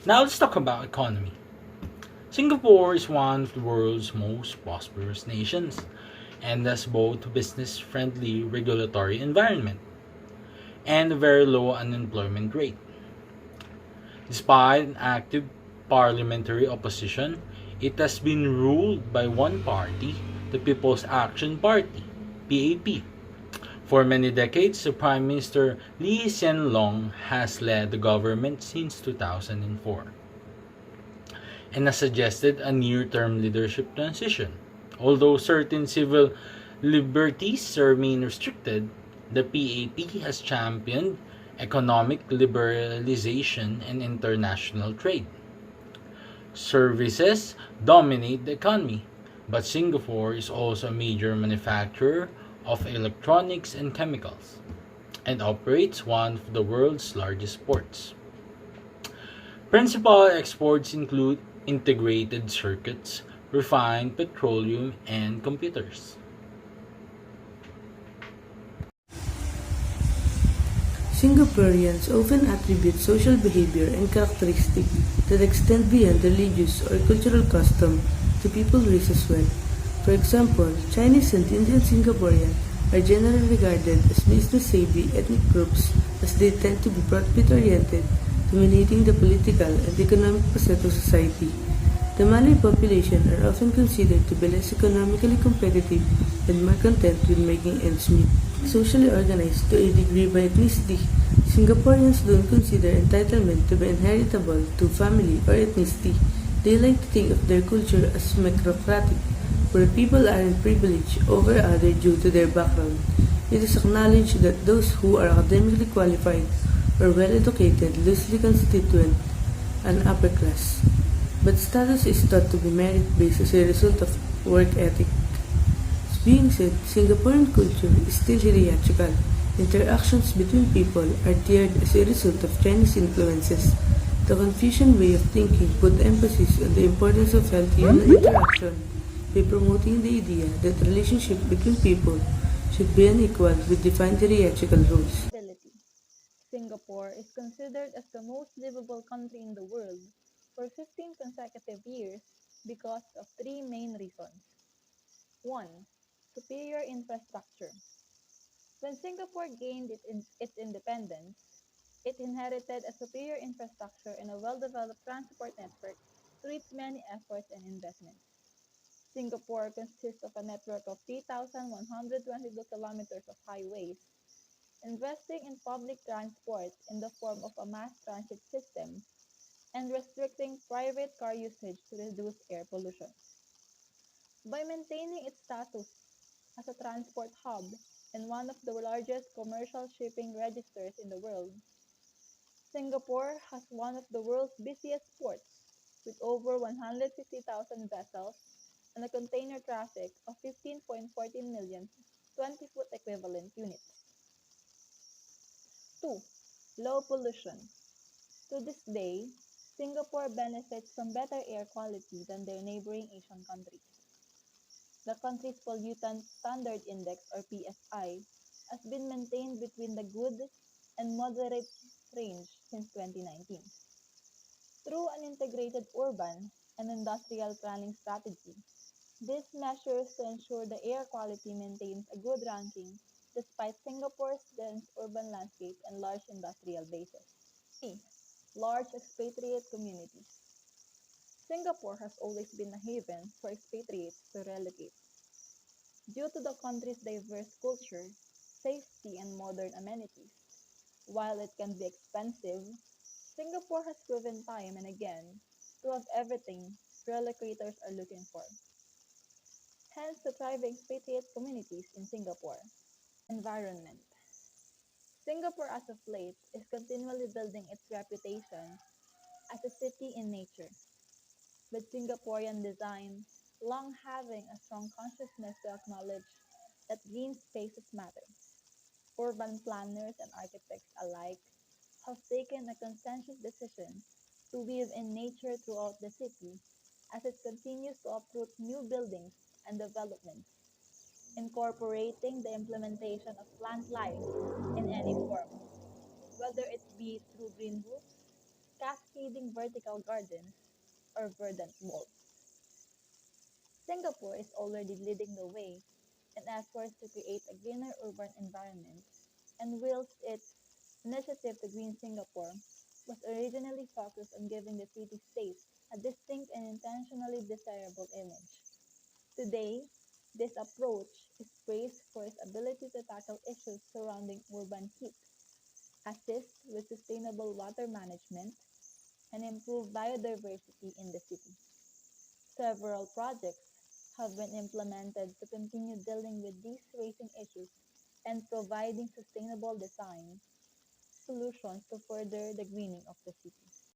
Now let's talk about economy. Singapore is one of the world's most prosperous nations and has both business-friendly regulatory environment and a very low unemployment rate. Despite an active parliamentary opposition, it has been ruled by one party, the People's Action Party (PAP). For many decades, the Prime Minister Lee Hsien Loong has led the government since 2004 and has suggested a near-term leadership transition. Although certain civil liberties remain restricted, the PAP has championed economic liberalization and international trade. Services dominate the economy, but Singapore is also a major manufacturer of electronics and chemicals and operates one of the world's largest ports. Principal exports include integrated circuits, refined petroleum, and computers. Singaporeans often attribute social behavior and characteristics that extend beyond religious or cultural custom to people race as well. For example, Chinese and Indian Singaporeans are generally regarded as business-savvy ethnic groups as they tend to be profit-oriented, dominating the political and economic facet of society. The Malay population are often considered to be less economically competitive and more content with making ends meet. Socially organized to a degree by ethnicity, Singaporeans don't consider entitlement to be inheritable to family or ethnicity. They like to think of their culture as meritocratic, where people aren't privileged over others due to their background. It is acknowledged that those who are academically qualified or well educated loosely constitute an upper class. But status is thought to be merit based as a result of work ethic. Being said, Singaporean culture is still hierarchical. Interactions between people are tiered as a result of Chinese influences. The Confucian way of thinking put emphasis on the importance of healthy human interaction by promoting the idea that relationships between people should be unequal with defined hierarchical rules. Livability. Singapore is considered as the most livable country in the world for 15 consecutive years because of three main reasons. 1. Superior infrastructure. When Singapore gained its independence, it inherited a superior infrastructure and a well-developed transport network through its many efforts and investments. Singapore consists of a network of 3,122 kilometers of highways. Investing in public transport in the form of a mass transit system and restricting private car usage to reduce air pollution. By maintaining its status as a transport hub and one of the largest commercial shipping registers in the world, Singapore has one of the world's busiest ports with over 150,000 vessels and a container traffic of 15.14 million 20-foot equivalent units. 2. Low pollution. To this day, Singapore benefits from better air quality than their neighboring Asian countries. The country's Pollutant Standard Index or PSI has been maintained between the good and moderate range since 2019. Through an integrated urban and industrial planning strategy, these measures to ensure the air quality maintains a good ranking despite Singapore's dense urban landscape and large industrial bases. 3. Large expatriate communities. Singapore has always been a haven for expatriates to relocate. Due to the country's diverse culture, safety, and modern amenities, while it can be expensive, Singapore has proven time and again to have everything relocators are looking for. Hence the thriving expatriate communities in Singapore. Environment. Singapore as of late is continually building its reputation as a city in nature, with Singaporean design long having a strong consciousness to acknowledge that green spaces matter. Urban planners and architects alike have taken a conscientious decision to weave in nature throughout the city as it continues to uproot new buildings and developments, incorporating the implementation of plant life in any form, whether it be through green roofs, cascades, cascading vertical gardens or verdant walls. Singapore is already leading the way in efforts to create a greener urban environment, and whilst its initiative to Green Singapore was originally focused on giving the city-state a distinct and intentionally desirable image. Today, this approach is praised for its ability to tackle issues surrounding urban heat, assist with sustainable water management, and improve biodiversity in the city. Several projects have been implemented to continue dealing with these raising issues and providing sustainable design solutions to further the greening of the city.